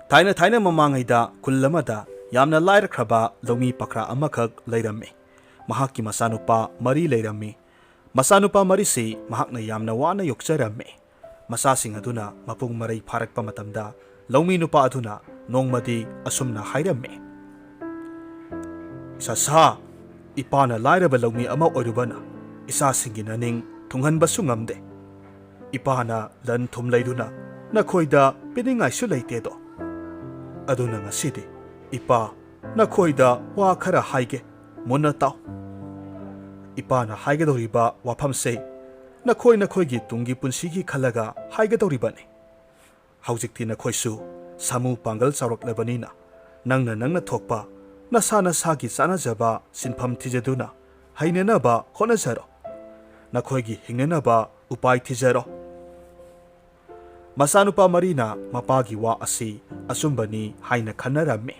Thaina mamangayda kullamada yamna lairakraba lawmi pakra amakak lairami. Mahakki masanupa mari lairami. Masanupa marisi mahakna yamna wana yokjarami. Masasing aduna mapung maray pharakpa matamda lawmi nupa aduna nongmadi asumna hairami. Isa ipana lairaba lawmi ama oirubana isasingi naning tunghanbasu ngamde. Ipana lan thum laiduna nakhoida piningaisu leitedo. Aduna ngasidi ipa nakhoida wa khara haige muna taw. Ipana haigedoriba wafamse nakhoigi tungi punsigi khalaga haigedoribani. Haujikti nakhoisu samu pangal chawraklabanina nangna thokpa nasana sagi sanajaba sinpham thijaduna hainenaba honajaro. Nakhoigi hingnenaba upai thijaro. Masanupa marina mapagi wa asi asumbani haina khanarami.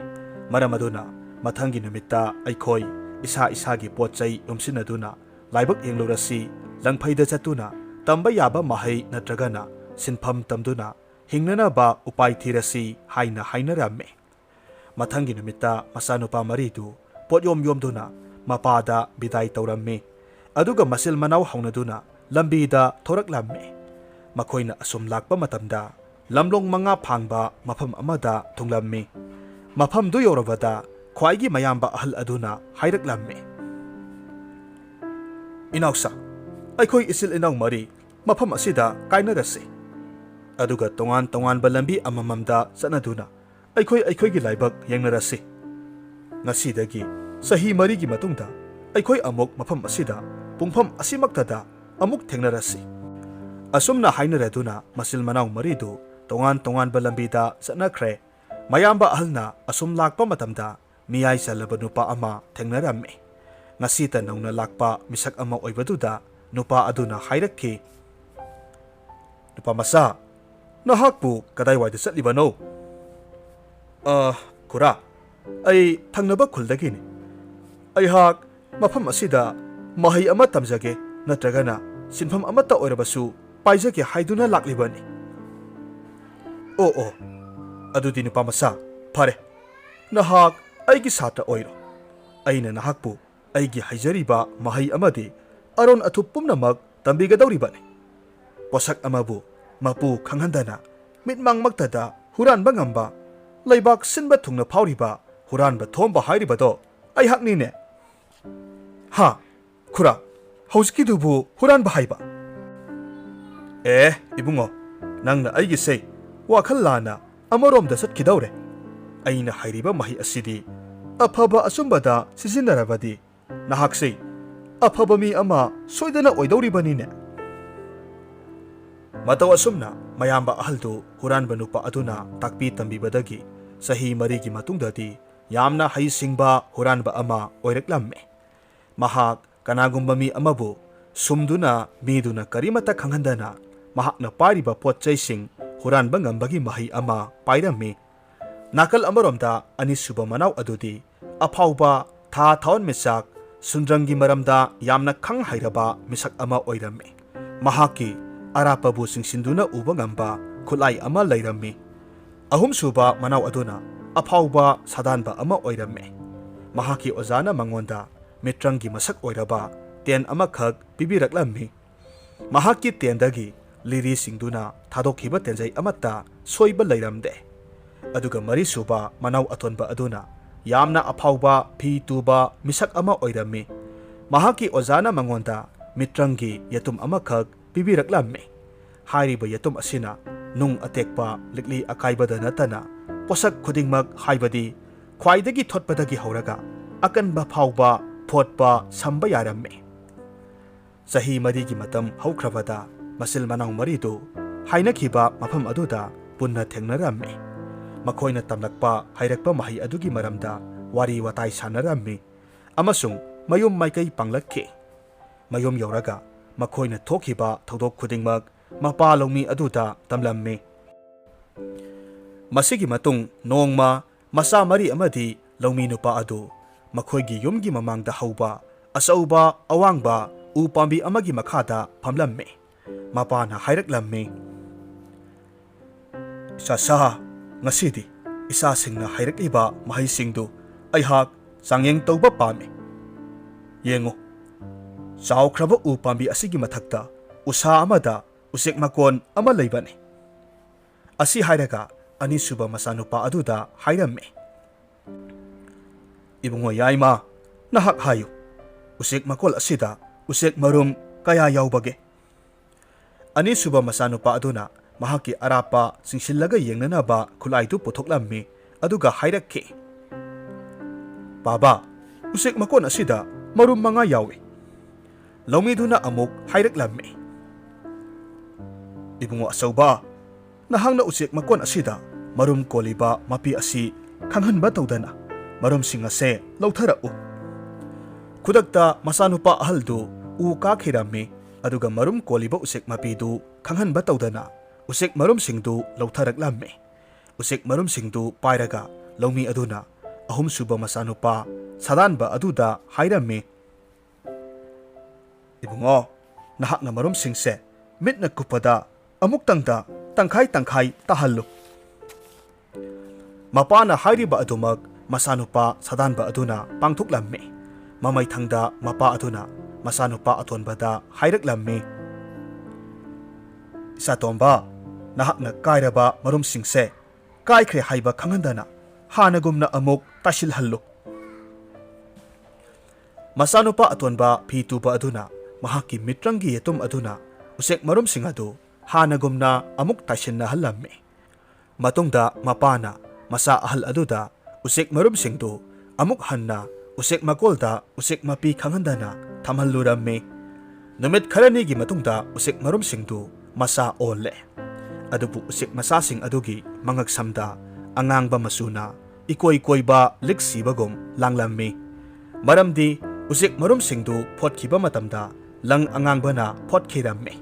Maramaduna mathangi numita aikoi isagi pochai yomsinaduna laibak yenglurasi langphaida chatuna tamba yaba mahai natragana sinpham tamduna hingnanaba upai thirasi haina hainarami. Mathangi numita masanupa maridu potyomduna mapada bidai taurammi. Aduga masil manaw haunaduna lambida thoraklammi. Makoina asum lakpa matamda lamlong mga phangba mafam amada thunglammi. Mafam du yorabada khwaigi mayamba ahal aduna hairaklammi. Inausa aikhoi isil inaw mari mafam asida kainarasi. Aduga tongan balambi amamamda sanaduna aikhoi laibak yengnarasi. Ngasidagi sahi marigi matungda aikhoi amok mafam asida pungpham asimaktada amuk thengnarasi. Asumna hainaraduna masil manaw maridu tongan balambida sanakre. Mayamba ahalna asum lakpa matamda miyay sa labanupa ama thengnarami. Ngasita nauna lakpa misak ama oibaduda nupa aduna hairakki. Nupa masa nahakpu kadaiwayda satlibano? Kura ay thangnaba khuldagini. Aihak mafam asida mahay ama tamjage natragana sinpham amata oirabasu paijake haiduna laklibani. Oo adudi nupa masa phare nahak aigi satra oiro. Aina nahakpu aigi haijariba mahay amadi aron athu pumnamak tambigadawribani. Posak amabu mapu khanghandana mitmang magtada huranba ngamba laibak sinba thungna phawriba huranba thomba hairibado aihaknine. Ha khura hauskidubu huranba haiba. Ibungo nangna aigi sei wakhal lana amaromda satkidawre. Aina hairiba mahi asidi afaba asumbada sizinarabadi nahaksei afaba mi ama soidana oidawribanine. Mataw asumna mayamba ahaldu huranba nupa aduna takpi tambibadagi sahi marigi matungdadi yamna haisingba huranba ama oiraklamme. Mahak kanagumba mi amabu sumduna miduna karimata khanghandana mahakna pariba potchaising huranba ngambagi mahi ama pairami. Nakal amaromda anisuba manaw adudi aphawba tha thaon misak sundrangi maramda yamna khang hairaba misak ama oirami. Mahaki arapabu singsinduna uba ngamba khulai ama lairami. Ahumsuba manaw aduna aphawba sadanba ama oirami. Mahaki ozana mangonda mitrangi masak oiraba ten amakhak pibiraklammi. Mahaki tendagi liri singduna thadokhiba tenjai amata soiba lairamde. Aduga marisuba manaw atonba aduna yamna aphawba phi tuba misak ama oirami. Mahaki ozana mangonda mitrangi yatum amakhak pibiraklammi. Hairiba yatum asina nung atekpa likli akaibada natana posak khudingmak haibadi khwaidagi thotpadagi hauraga akanba phawba photpa samba yarammi. Sahi marigi matam haukrabada masil manaw maridu hainakhiba mafam aduda punna thengnarammi. Makhoina tamlakpa hairakpa mahi adugi maramda wari watai sanarammi amasung mayum maikai panglakki. Mayum yauraga makhoina thokhiba thodok khudingmak mapa lawmi aduda tamlammi. Masigi matung nongma masa mari amadi lawmi nupa adu makhoigi yumgi mamangda hauba asauba awangba upambi amagi makhada phamlammi. Mapana hairaklammi. Sasa ngasidi ꯏꯁꯥꯁꯤꯡꯅ ꯍꯥꯏꯔꯛꯂꯤꯕ ꯃꯍꯩꯁꯤꯡꯗꯨ ꯑꯩꯍꯥꯛ ꯆꯥꯡꯌꯦꯡ ꯇꯧꯕ ꯄꯥꯝꯃꯤ꯫ ꯌꯦꯡꯉꯨ, ꯆꯥꯎꯈ꯭ꯔꯕ ꯎ ꯄꯥꯝꯕꯤ ꯑꯁꯤꯒꯤ ꯃꯊꯛꯇ ꯎꯁꯥ ꯑꯃꯗ ꯎꯆꯦꯛ ꯃꯀꯣꯟ ꯑꯃ ꯂꯩꯕꯅꯤ꯫ ꯑꯁꯤ ꯍꯥꯏꯔꯒ ꯑꯅꯤꯁꯨꯕ ꯃꯆꯥꯅꯨꯄꯥ ꯑꯗꯨꯗ ꯍꯥꯏꯔꯝꯃꯤ꯫ ꯏꯕꯨꯡꯉꯣ ꯌꯥꯏꯃ, ꯅꯍꯥꯛ ꯍꯥꯏꯌꯨ, ꯎꯆꯦꯛ ꯃꯀꯣꯜ ꯑꯁꯤꯗ ꯎꯆꯦꯛ ꯃꯔꯨꯝ ꯀꯌꯥ ꯌꯥꯎꯕꯒꯦ? ꯑꯅꯤꯁꯨꯕ ꯃꯆꯥꯅꯨꯄꯥ ꯑꯗꯨꯅ ꯃꯍꯥꯛꯀꯤ ꯑꯔꯥꯞꯄ ꯆꯤꯡꯁꯤꯜꯂꯒ ꯌꯦꯡꯅꯅꯕ ꯈꯨꯠꯂꯥꯏꯗꯨ ꯄꯨꯊꯣꯛꯂꯝꯃꯤ ꯑꯗꯨꯒ ꯍꯥꯏꯔꯛꯈꯤ꯫ ꯕꯥꯕꯥ, ꯎꯆꯦꯛ ꯃꯀꯣꯟ ꯑꯁꯤꯗ ꯃꯔꯨꯝ 5 ꯌꯥꯎꯏ꯫ ꯂꯧꯃꯤꯗꯨꯅ ꯑꯃꯨꯛ ꯍꯥꯏꯔꯛꯂꯝꯃꯤ꯫ ꯏꯕꯨꯡꯉꯣ ꯑꯆꯧꯕ, ꯅꯍꯥꯛꯅ ꯎꯆꯦꯛ ꯃꯀꯣꯟ ꯑꯁꯤꯗ ꯃꯔꯨꯝ ꯀꯣꯜꯂꯤꯕ ꯃꯄꯤ ꯑꯁꯤ ꯈꯪꯍꯟꯕ ꯇꯧꯗꯅ ꯃꯔꯨꯝꯁꯤꯡ ꯑꯁꯦ ꯂꯧꯊꯔꯛꯎ꯫ ꯈꯨꯗꯛꯇ ꯃꯆꯥꯅꯨꯄꯥ ꯑꯍꯜꯗꯨ ꯎ ꯀꯥꯈꯤꯔꯝꯃꯤ ꯑꯗꯨꯒ ꯃꯔꯨꯝ ꯀꯣꯜꯂꯤꯕ ꯎꯆꯦꯛ ꯃꯄꯤꯗꯨ ꯈꯪꯍꯟꯕ ꯇꯧꯗꯅ ꯎꯆꯦꯛ ꯃꯔꯨꯝꯁꯤꯡꯗꯨ ꯂꯧꯊꯔꯛꯂꯝꯃꯤ꯫ ꯎꯆꯦꯛ ꯃꯔꯨꯝꯁꯤꯡꯗꯨ ꯄꯥꯏꯔꯒ ꯂꯧꯃꯤ ꯑꯗꯨꯅ ꯑꯍꯨꯝꯁꯨꯕ ꯃꯆꯥꯅꯨꯄꯥ ꯁꯥꯗꯥꯟꯕ ꯑꯗꯨꯗ ꯍꯥꯏꯔꯝꯃꯤ꯫ ꯏꯕꯨꯡꯉꯣ, ꯅꯍꯥꯛꯅ ꯃꯔꯨꯝꯁꯤꯡꯁꯦ ꯃꯤꯠꯅ ꯀꯨꯞꯄꯗ ꯑꯃꯨꯛꯇꯪꯗ ꯇꯪꯈꯥꯏ ꯇꯥꯍꯜꯂꯨ꯫ ꯃꯄꯥꯅ ꯍꯥꯏꯔꯤꯕ ꯑꯗꯨꯃꯛ ꯃꯆꯥꯅꯨꯄꯥ ꯁꯥꯗꯥꯟꯕ ꯑꯗꯨꯅ ꯄꯥꯡꯊꯣꯛꯂꯝꯃꯤ꯫ ꯃꯃꯩꯊꯪꯗ ꯃꯄꯥ ꯑꯗꯨꯅ ꯃꯆꯥꯅꯨꯄꯥ ꯑꯇꯣꯟꯕꯗ ꯍꯥꯏꯔꯛꯂꯝꯃꯤ꯫ ꯏꯆꯥꯇꯣꯝꯕ, ꯅꯍꯥꯛꯅ ꯀꯥꯏꯔꯕ ꯃꯔꯨꯝꯁꯤꯡꯁꯦ ꯀꯥꯏꯈ꯭ꯔꯦ ꯍꯥꯏꯕ ꯈꯪꯍꯟꯗꯅ ꯍꯥꯟꯅꯒꯨꯝꯅ ꯑꯃꯨꯛ ꯇꯥꯁꯤꯜꯍꯜꯂꯨ꯫ ꯃꯆꯥꯅꯨꯄꯥ ꯑꯇꯣꯟꯕ ꯐꯤ ꯇꯨꯕ ꯑꯗꯨꯅ ꯃꯍꯥꯛꯀꯤ ꯃꯤꯇ꯭ꯔꯪꯒꯤ ꯌꯦꯇꯨꯝ ꯑꯗꯨꯅ ꯎꯆꯦꯛ ꯃꯔꯨꯝꯁꯤꯡ ꯑꯗꯨ ꯍꯥꯟꯅꯒꯨꯝꯅ ꯑꯃꯨꯛ ꯇꯥꯏꯁꯤꯟꯅꯍꯜꯂꯝꯃꯤ꯫ ꯃꯇꯨꯡꯗ ꯃꯄꯥꯅ ꯃꯆꯥ ꯑꯍꯜ ꯑꯗꯨꯗ ꯎꯆꯦꯛ ꯃꯔꯨꯝꯁꯤꯡꯗꯨ ꯑꯃꯨꯛ ꯍꯟꯅ ꯎꯆꯦꯛ ꯃꯀꯣꯜꯗ ꯎꯆꯦꯛ ꯃꯄꯤ ꯈꯪꯍꯟꯗꯅ ꯊꯝꯍꯜꯂꯨꯔꯝꯃꯤ꯫ ꯅꯨꯃꯤꯠ ꯈꯔꯅꯤꯒꯤ ꯃꯇꯨꯡꯗ ꯎꯆꯦꯛ ꯃꯔꯨꯝꯁꯤꯡꯗꯨ ꯃꯆꯥ ꯑꯣꯜꯂꯦ꯫ ꯑꯗꯨꯕꯨ ꯎꯆꯦꯛ ꯃꯆꯥꯁꯤꯡ ꯑꯗꯨꯒꯤ ꯃꯉꯛꯁꯝꯗ ꯑꯉꯥꯡꯕ ꯃꯆꯨꯅ ꯏꯀꯣꯏ ꯀꯣꯏꯕ ꯂꯤꯛ ꯁꯤꯕꯒꯨꯝ ꯂꯥꯡꯂꯝꯃꯤ꯫ ꯃꯔꯝꯗꯤ ꯎꯆꯦꯛ ꯃꯔꯨꯝꯁꯤꯡꯗꯨ ꯐꯣꯠꯈꯤꯕ ꯃꯇꯝꯗ ꯂꯪ ꯑꯉꯥꯡꯕꯅ ꯐꯣꯠꯈꯤꯔꯝꯃꯤ꯫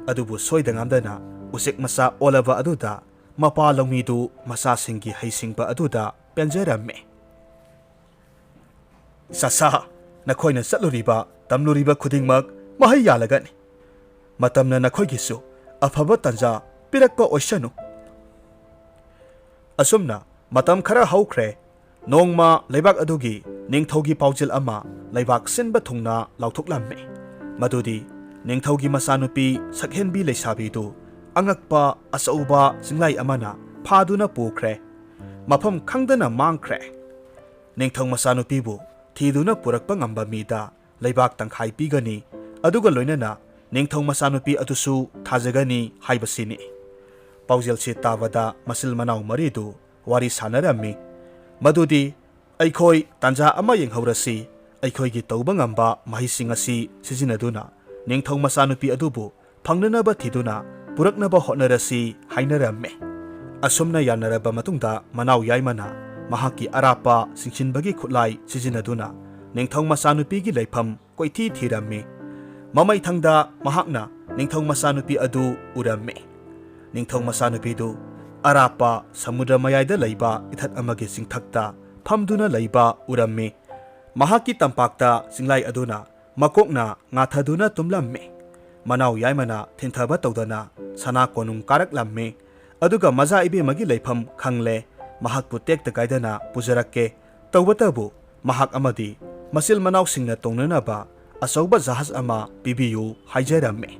ꯑꯗꯨꯕꯨ ꯁꯣꯏꯗ ꯉꯥꯝꯗꯅ ꯎꯆꯦꯛ ꯃꯆꯥ ꯑꯣꯜꯂꯕ ꯑꯗꯨꯗ ꯃꯄꯥ ꯂꯧꯃꯤꯗꯨ ꯃꯆꯥꯁꯤꯡꯒꯤ ꯍꯩꯁꯤꯡꯕ ꯑꯗꯨꯗ ꯄꯦꯟꯖꯔꯝꯃꯤ꯫ ꯆꯥꯆꯥ, ꯅꯈꯣꯏꯅ ꯆꯠꯂꯨꯔꯤꯕ ꯇꯝꯂꯨꯔꯤꯕ ꯈꯨꯗꯤꯡꯃꯛ ꯃꯍꯩ ꯌꯥꯜꯂꯒꯅꯤ꯫ ꯃꯇꯝꯅ ꯅꯈꯣꯏꯒꯤꯁꯨ ꯑꯐꯕ ꯇꯥꯟꯖꯥ ꯄꯤꯔꯛꯄ ꯑꯣꯏꯁꯅꯨ꯫ ꯑꯁꯨꯝꯅ ꯃꯇꯝ ꯈꯔ ꯍꯧꯈ꯭ꯔꯦ꯫ ꯅꯣꯡꯃ ꯂꯩꯕꯥꯛ ꯑꯗꯨꯒꯤ ꯅꯤꯡꯊꯧꯒꯤ ꯄꯥꯎꯖꯦꯜ ꯑꯃ ꯂꯩꯕꯥꯛ ꯁꯤꯟꯕ ꯊꯨꯡꯅ ꯂꯥꯎꯊꯣꯛꯂꯝꯃꯤ꯫ ꯃꯗꯨꯗꯤ ꯅꯤꯡꯊꯧꯒꯤ ꯃꯆꯥꯅꯨꯄꯤ ꯁꯛꯍꯦꯟꯕꯤ ꯂꯩꯁꯥꯕꯤꯗꯨ ꯑꯉꯛꯄ ꯑꯆꯧꯕ ꯆꯤꯡꯂꯥꯏ ꯑꯃꯅ ꯐꯥꯗꯨꯅ ꯄꯨꯈ꯭ꯔꯦ꯫ ꯃꯐꯝ ꯈꯪꯗꯅ ꯃꯥꯡꯈ꯭ꯔꯦ꯫ ꯅꯤꯡꯊꯧ ꯃꯆꯥꯅꯨꯄꯤꯕꯨ ꯊꯤꯗꯨꯅ ꯄꯨꯔꯛꯄ ꯉꯝꯕ ꯃꯤꯗ ꯂꯩꯕꯥꯛ ꯇꯪꯈꯥꯏ ꯄꯤꯒꯅꯤ, ꯑꯗꯨꯒ ꯂꯣꯏꯅꯅ ꯅꯤꯡꯊꯧ ꯃꯆꯥꯅꯨꯄꯤ ꯑꯗꯨꯁꯨ ꯊꯥꯖꯒꯅꯤ ꯍꯥꯏꯕꯁꯤꯅꯤ꯫ ꯄꯥꯎꯖꯦꯜꯁꯤ ꯇꯥꯕꯗ ꯃꯆꯤꯜ ꯃꯅꯥꯎ ꯃꯔꯤꯗꯨ ꯋꯥꯔꯤ ꯁꯥꯅꯔꯝꯃꯤ ꯃꯗꯨꯗꯤ ꯑꯩꯈꯣꯏ ꯇꯥꯟꯖꯥ ꯑꯃ ꯌꯦꯡꯍꯧꯔꯁꯤ, ꯑꯩꯈꯣꯏꯒꯤ ꯇꯧꯕ ꯉꯝꯕ ꯃꯍꯩꯁꯤꯡ ꯑꯁꯤ ꯁꯤꯖꯤꯟꯅꯗꯨꯅ ꯅꯤꯡꯊꯧ ꯃꯆꯥꯅꯨꯄꯤ ꯑꯗꯨꯕꯨ ꯐꯪꯅꯅꯕ ꯊꯤꯗꯨꯅ ꯄꯨꯔꯛꯅꯕ ꯍꯣꯠꯅꯔꯁꯤ ꯍꯥꯏꯅꯔꯝꯃꯤ꯫ ꯑꯁꯨꯝꯅ ꯌꯥꯅꯔꯕ ꯃꯇꯨꯡꯗ ꯃꯅꯥꯎ ꯌꯥꯏꯃꯅ ꯃꯍꯥꯛꯀꯤ ꯑꯔꯥꯞꯄ ꯆꯤꯡꯁꯤꯟꯕꯒꯤ ꯈꯨꯠꯂꯥꯏ ꯁꯤꯖꯤꯟꯅꯗꯨꯅ ꯅꯤꯡꯊꯧ ꯃꯆꯥꯅꯨꯄꯤꯒꯤ ꯂꯩꯐꯝ ꯀꯣꯏꯊꯤ ꯊꯤꯔꯝꯃꯤ꯫ ꯃꯃꯩꯊꯪꯗ ꯃꯍꯥꯛꯅ ꯅꯤꯡꯊꯧ ꯃꯆꯥꯅꯨꯄꯤ ꯑꯗꯨ ꯎꯔꯝꯃꯤ꯫ ꯅꯤꯡꯊꯧ ꯃꯆꯥꯅꯨꯄꯤꯗꯨ ꯑꯔꯥꯞꯄ ꯁꯃꯨꯗ꯭ꯔ ꯃꯌꯥꯏꯗ ꯂꯩꯕ ꯏꯊꯠ ꯑꯃꯒꯤ ꯆꯤꯡꯊꯛꯇ ꯐꯝꯗꯨꯅ ꯂꯩꯕ ꯎꯔꯝꯃꯤ꯫ ꯃꯍꯥꯛꯀꯤ ꯇꯝꯄꯥꯛꯇ ꯆꯤꯡꯂꯥꯏ ꯑꯗꯨꯅ ꯃꯀꯣꯛꯅ ꯉꯥꯊꯗꯨꯅ ꯇꯨꯝꯂꯝꯃꯤ꯫ ꯃꯅꯥꯎ ꯌꯥꯏꯃꯅ ꯊꯤꯟꯊꯕ ꯇꯧꯗꯅ ꯁꯅꯥ ꯀꯣꯅꯨꯡ ꯀꯥꯔꯛꯂꯝꯃꯤ꯫ ꯑꯗꯨꯒ ꯃꯖꯥ ꯏꯕꯦꯝꯃꯒꯤ ꯂꯩꯐꯝ ꯈꯪꯂꯦ꯫ ꯃꯍꯥꯛꯄꯨ ꯇꯦꯛꯇ ꯀꯥꯏꯗꯅ ꯄꯨꯖꯔꯛꯀꯦ, ꯇꯧꯕꯇꯕꯨ ꯃꯍꯥꯛ ꯑꯃꯗꯤ ꯃꯆꯤꯜ ꯃꯅꯥꯎꯁꯤꯡꯅ ꯇꯣꯡꯅꯅꯕ ꯑꯆꯧꯕ ꯖꯍꯥꯖ ꯑꯃ ꯄꯤꯕꯤꯌꯨ ꯍꯥꯏꯖꯔꯝꯃꯤ꯫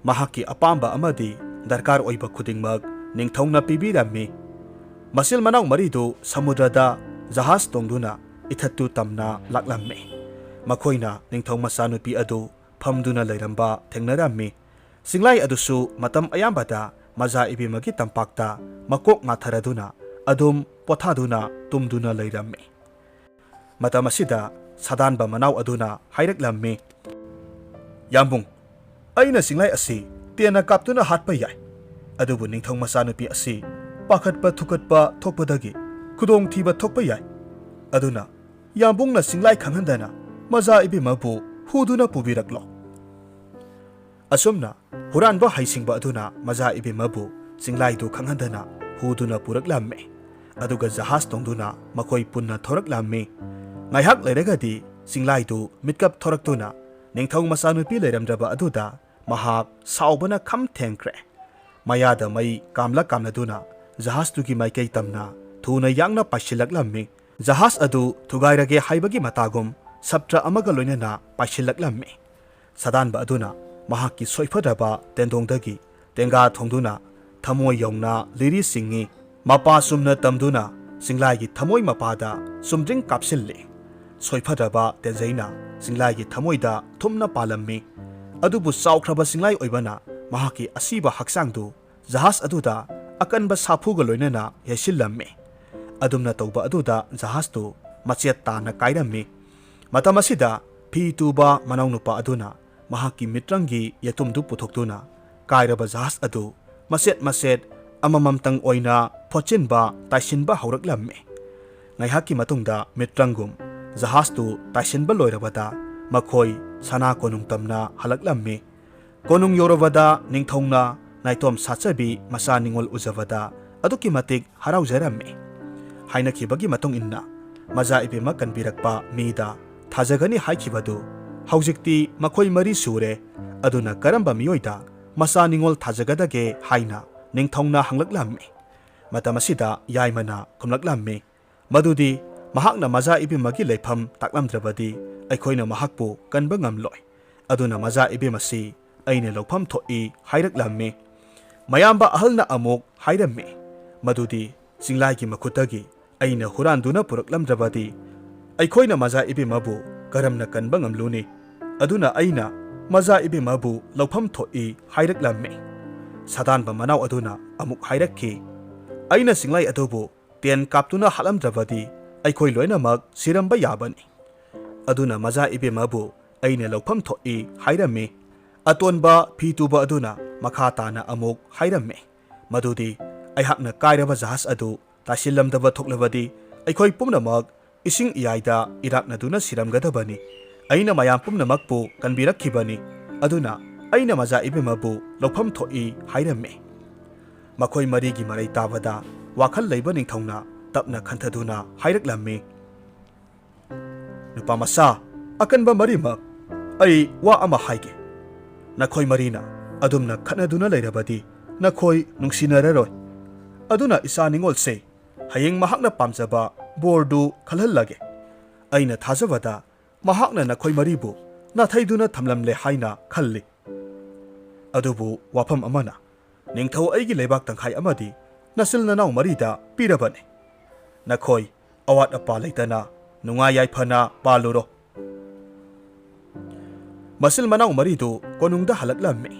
ꯃꯍꯥꯛꯀꯤ ꯑꯄꯥꯝꯕ ꯑꯃꯗꯤ ꯗꯔꯀꯥꯔ ꯑꯣꯏꯕ ꯈꯨꯗꯤꯡꯃꯛ ꯅꯤꯡꯊꯧꯅ ꯄꯤꯕꯤꯔꯝꯃꯤ꯫ ꯃꯆꯤꯜ ꯃꯅꯥꯎ ꯃꯔꯤꯗꯨ ꯁꯃꯨꯗ꯭ꯔꯗ ꯖꯍꯥꯖ ꯇꯣꯡꯗꯨꯅ ꯏꯊꯠꯇꯨ ꯇꯝꯅ ꯂꯥꯛꯂꯝꯃꯤ꯫ ꯃꯈꯣꯏꯅ ꯅꯤꯡꯊꯧ ꯃꯆꯥꯅꯨꯄꯤ ꯑꯗꯨ ꯐꯝꯗꯨꯅ ꯂꯩꯔꯝꯕ ꯊꯦꯡꯅꯔꯝꯃꯤ꯫ ꯆꯤꯡꯂꯥꯏ ꯑꯗꯨꯁꯨ ꯃꯇꯝ ꯑꯌꯥꯝꯕꯗ ꯃꯖꯥ ꯏꯕꯦꯝꯃꯒꯤ ꯇꯝꯄꯥꯛꯇ ꯃꯀꯣꯛ ꯉꯥꯊꯔꯗꯨꯅ ꯑꯗꯨꯝ ꯄꯣꯊꯥꯗꯨꯅ ꯇꯨꯝꯗꯨꯅ ꯂꯩꯔꯝꯃꯤ꯫ ꯃꯇꯝ ꯑꯁꯤꯗ ꯁꯥꯗꯥꯟꯕ ꯃꯅꯥꯎ ꯑꯗꯨꯅ ꯍꯥꯏꯔꯛꯂꯝꯃꯤ꯫ ꯌꯥꯝꯕꯨꯡ, ꯑꯩꯅ ꯆꯤꯡꯂꯥꯏ ꯑꯁꯤ ꯇꯦꯟꯅ ꯀꯥꯞꯇꯨꯅ ꯍꯥꯠꯄ ꯌꯥꯏ, ꯑꯗꯨꯕꯨ ꯅꯤꯡꯊꯧ ꯃꯆꯥꯅꯨꯄꯤ ꯑꯁꯤ ꯄꯥꯈꯠꯄ ꯊꯨꯀꯠꯄ ꯊꯣꯛꯄꯗꯒꯤ ꯈꯨꯗꯣꯡꯊꯤꯕ ꯊꯣꯛꯄ ꯌꯥꯏ꯫ ꯑꯗꯨꯅ ꯌꯥꯝꯕꯨꯡꯅ ꯆꯤꯡꯂꯥꯏ ꯈꯪꯍꯟꯗꯅ ꯃꯖꯥ ꯏꯕꯦꯝꯃꯕꯨ ꯍꯨꯗꯨꯅ ꯄꯨꯕꯤꯔꯛꯂꯣ꯫ ꯑꯁꯨꯝꯅ ꯍꯨꯔꯥꯟꯕ ꯍꯩꯁꯤꯡꯕ ꯑꯗꯨꯅ ꯃꯖꯥ ꯏꯕꯦꯝꯃꯕꯨ ꯆꯤꯡꯂꯥꯏꯗꯨ ꯈꯪꯍꯟꯗꯅ ꯍꯨꯗꯨꯅ ꯄꯨꯔꯛꯂꯝꯃꯤ꯫ ꯑꯗꯨꯒ ꯖꯍꯥꯖ ꯇꯣꯡꯗꯨꯅ ꯃꯈꯣꯏ ꯄꯨꯟꯅ ꯊꯧꯔꯛꯂꯝꯃꯤ꯫ ꯉꯥꯏꯍꯥꯛ ꯂꯩꯔꯒꯗꯤ ꯆꯤꯡꯂꯥꯏꯗꯨ ꯃꯤꯠꯀꯞ ꯊꯣꯔꯛꯇꯨꯅ ꯅꯤꯡꯊꯧ ꯃꯆꯥꯅꯨꯄꯤ ꯂꯩꯔꯝꯗ꯭ꯔꯕ ꯑꯗꯨꯗ ꯃꯍꯥꯛ ꯁꯥꯎꯕꯅ ꯈꯝ ꯊꯦꯡꯈ꯭ꯔꯦ꯫ ꯃꯌꯥꯗ ꯃꯩ ꯀꯥꯝꯂꯗꯨꯅ ꯖꯍꯥꯖꯇꯨꯒꯤ ꯃꯥꯏꯀꯩ ꯇꯝꯅ थूना यांगना पाइसिलक्लम्मी जहाज अदु थुगाइरगे हाइबगी मतागुम सप्त्र अमगा लोइनना पाइसिलक्लम्मी सदानबा अदुना महाकी सोइफदबा तेंदोंदगी तेंगा थोंदुना थमोय यौना लिरी सिंगी मपा सुमना तमदुना सिंगलाइगी थमोय मपादा सुमद्रिंग कापसिल्ले सोइफदबा तेंजैना सिंगलाइगी थमोयदा थुमना पालम्मी अदुबु साउख्रबा सिंगलाई ओइबना महाकी असीबा हक्सांगदु जहाज अदुदा अकनबा साफुगा लोइनना येसिल्लम्मी अदुमना तौबा अदुदा जहाजदु मचेत ताना काइरम्मी मतम असिदा फी तुबा मनौनुपा अदुना महाकी मित्रंगी यतुमदु पुथोक्तुना काइरबा जहाज अदु मसेत मसेत अमममतंग ओइना फोचिनबा ताइसिनबा हौरक्लम्मी ngayhaki matungda mitrangum jahaztu taisinba loirabada makhoi sana konung tamna halaklammi konung yoravada ningthongna naitom sachabi masa ningol ujavada aduki matik haraujarammi hainakibagi matung inna maja ibema kanbirakpa mida thajagani haikibadu haujikti makhoi mari sure aduna karamba miyoida masa ningol thajagadage haina ningthongna hanglaklammi matamasida yaimana kumlaklammi madudi mahakna maja ibimagi leifam taklamdrabadi aikhoina mahakpu kanba ngamloi aduna maja ibimasi aine lofam thoi hairaklammi mayamba ahalna amuk hairammi madudi singlai makutagi aina huranduna puraklamdrabadi aikhoina maja ibimabu karamna kanba ngamluni aduna aina maja ibimabu lofam thoi hairaklammi sadanba manau aduna amuk hairakki aina singlai adobu ten kaptuna halamdrabadi aikhoi loinamak siramba yabani aduna maja ibemabu aine lofam thoi hairammi atonba phituba aduna makha tana amuk hairammi madudi aihakna kairaba jahas adu tasilamdaba thoklabadi aikhoi pumnamak ising iyaida irakna duna siramgadabani aina mayam pumnamakpu kanbirakhibani aduna aina maja ibemabu lofam thoi hairammi makhoi marigi marai tabada wakhal leiba ningthongna tapna khanthaduna hairaklammi nupa masa akanba marima ai wa ama haige nakhoi marina adumna khanaduna leirabadi nakhoi nungsinararoi aduna isa ningol se hayeng mahakna pamjaba bordu khalhallage aina thajabada mahakna nakhoi maribu nathaiduna thamlamle haina khalli adubu wafam amana ningthau aigi leibak tangkhai amadi nasil nanau marida pirabane nakhoi awat apa leitana nunga yaifana paluro masil manau maridu konungda halaklammi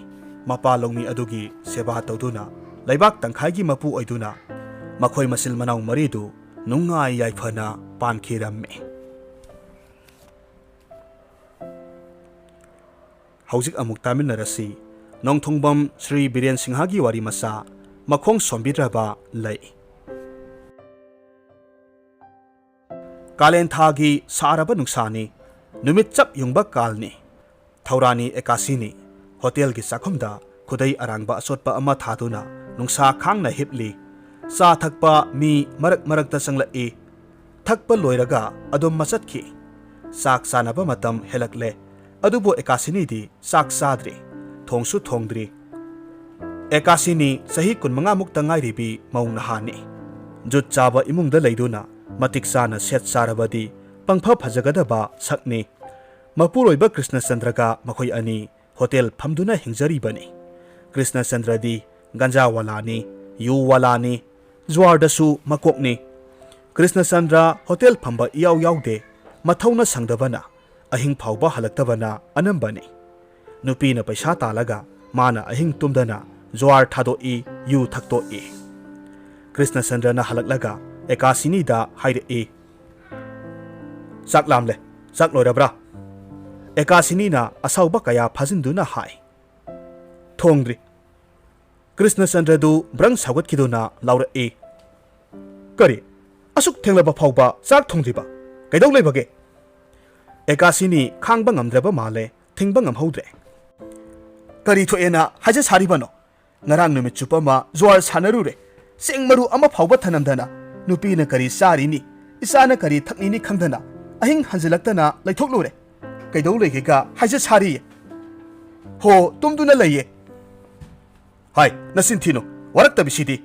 mapa longmi adugi seba tawduna leibak tangkhai gi mapu oiduna makhoi masil manau maridu nunga yaifana pankhirammi haujik amuk taminarasi nongthongbam Sri Biren Singhagi wari masa makhong sombidraba lei kalen thagi saraba nungsani numit chap yungba kalni thaurani ekasini hotel gi sakhumda khudai arangba asotpa ama thaduna nungsa khangna hipli sa thakpa mi marak ta sangla e thakpa loiraga adom masatki sak sanaba matam helakle adubo ekasini di sak sadri thongsu thongdri ekasini sahi kunmanga mukta ngairibi maung nahani jut chaba imungda leiduna matiksana set sarabadi pangpha phajagadaba sakni mapuroiba Krishna Chandraga makhoi ani hotel phamduna hingjari bani Krishna Chandradi ganja walani yu walani jwardasu makokni Krishna Chandra hotel phamba iyaw yawde mathauna sangdabana ahing phawba halaktabana anambani nupina paisa talaga mana ahing tumdana jwar thadoi yu thakto e Krishna Chandra na halaklaga ekasini da haire e saklamle saklorabra ekasini na asauba kaya phajinduna hai thongdri Krishna Chandra du brang sagat kiduna laura e kari asuk thenglaba phawba sak thongdriba kaidau leibage ekasini khangba ngamdraba male thingba ngamhodre kari thoena haja saribano ngarang numit chupama jwar sanarure sengmaru ama phawba thanamdana nupina kari sarini isana kari thaknini khangdana ahing hanjilaktana laithoklure kaidau leigega haja sari ho tumduna leiye hai nasin thino warakta bisidi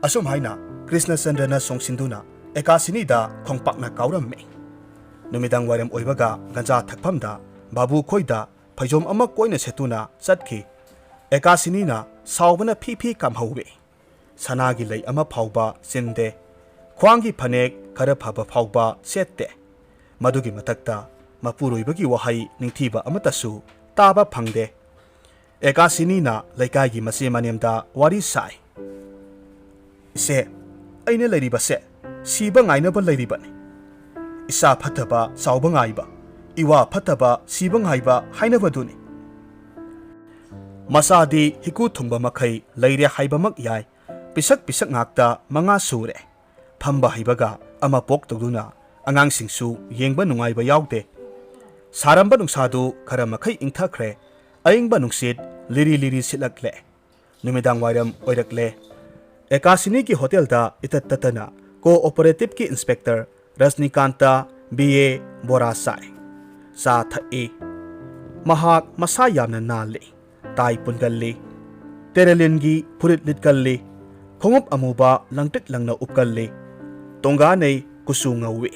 asum haina Krishnachandrana songsinduna Ekasinida khongpakna kaurame numidang waram oibaga ganja thakphamda babu khoida phajom ama koina setuna chatkhi Ekasinina saubana phi kamhauwe sanagi lei ama phauba sinde khwangi phanek khara phaba phauba sette madugi matakta mapuroibagi wahai ningthiba amatasu taba phangde Ekasinina leikaigi mase manemda wari sai ise aina leiriba se siba ngainaba leiribani isa phataba sauba ngaiba iwa phataba siba ngaiba hainabaduni masadi hiku thungba makhai leire haibamak yai pisak ngakta manga sure phamba haibaga ama pok toduna angang singsu yengba nungaiba yaude saramba nungsadu khara makhai ingthakre aingba nungsit liri silakle numidang wairam oirakle Ekasini ki hotel da itattatana cooperative ki inspector Rajnikanta BA Bora sai sa thae mahak masa yamna nale tai pungalli terelin gi purit litkalli khongup amuba langtik langna upkalli tonga nei kusu ngawe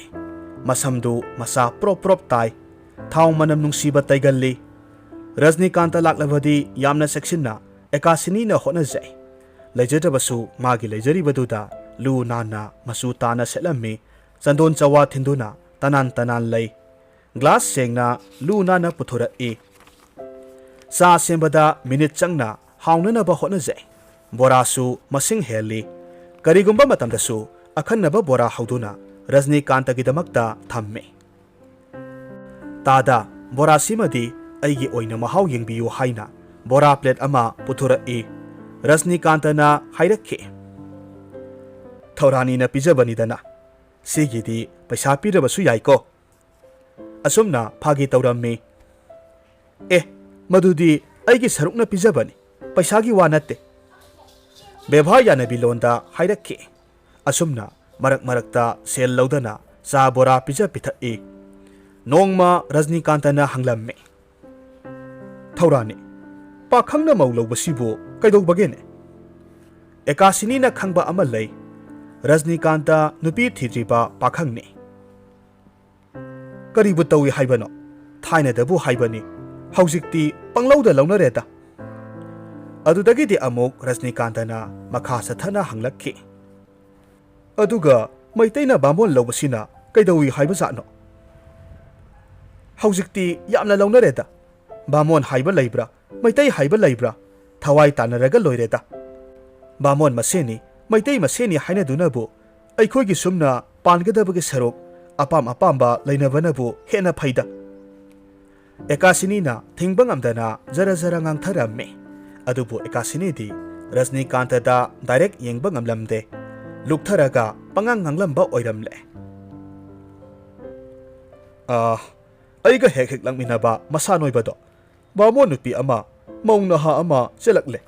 masamdu masa prop tai thau manam nungsiba taigalli Rajnikanta laklabadi yamna sectionna Ekasini na hona jai Lejatabasu magi lejari baduda lu nana masu tana selami sandon chawa thinduna tanan lay glass sengna lu nana puthura e sa sembada minute changna hauna na ba hona jai borasu masing heli karigumba matamdasu akhanaba bora hauduna Rajnikanta gi damakta thamme tada bora simadi aigi oina mahau yengbiyu haina bora plate ama puthura e Rajnikantana hairakhe Thaurani na pijabanidana sigidi paisa pirabasu yaiko asumna phagi tawramme madudi aigi sarukna pijabani paisa gi wanatte bebha yana bilonda hairakhe asumna marakta sel laudana sa bora pija pitha nongma Rajnikantana hanglamme Thaurani pakhangna maulobasibo kaidobagene Ekasinina khangba ama lei Rajnikanta nupi thidriba pakhangni karibu tawi haibano thaina dabu haibani haujikti panglauda launareda adudagidi amok Rajnikantana makha sathana hanglakhi aduga maitaina bamon lobasina kaidawi haibazano haujikti yamna launareda bamon haiba leibra maitai haiba leibra Thawai tanaraga loireda Bamon maseni maitai maseni haina dunabu aikhoigi sumna pangadabagi sarok apamba leinabanabu hena phaida Ekasinina thingbangam zara ngangtharamme adubu Ekasinidi Rajnikanta da direct yengbangam lamde luktharaga pangang nganglamba oiramle aiga hek langminaba masanoibado Bamon nupi ama Maungna ha ama selakle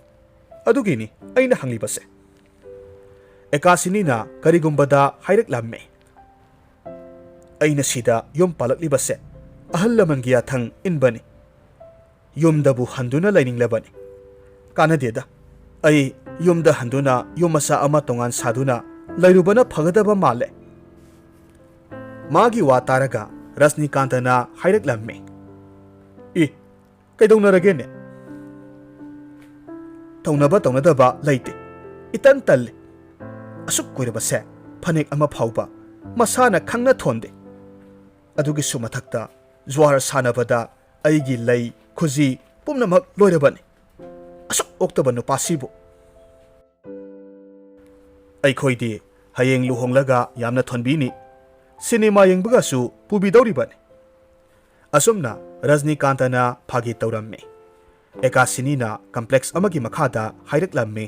adugini aina hanglibase Ekasinina karigumbada haireklamme aina sida yom palaklibase ahallamangi athang inbani yomdabu handuna laininglabani kanadeda ai yomda handuna yomasa ama tongan saduna lairubana phagadaba male magi wataraga Rajnikantana haireklamme kaidonaragene Taunadaba laite itan talle asuk koirabase phanek ama phauba masana khangna thonde adugi sumathakta zwar sanabada aigi lei khuji pumnamak loirabani asuk oktobanu pasibu aikhoidi hayeng luhonglaga yamna thonbini cinema yengbaga su pubidoribani asumna Rajnikantana phagi tawramme Ekasinina complex amagi makhada haireklamme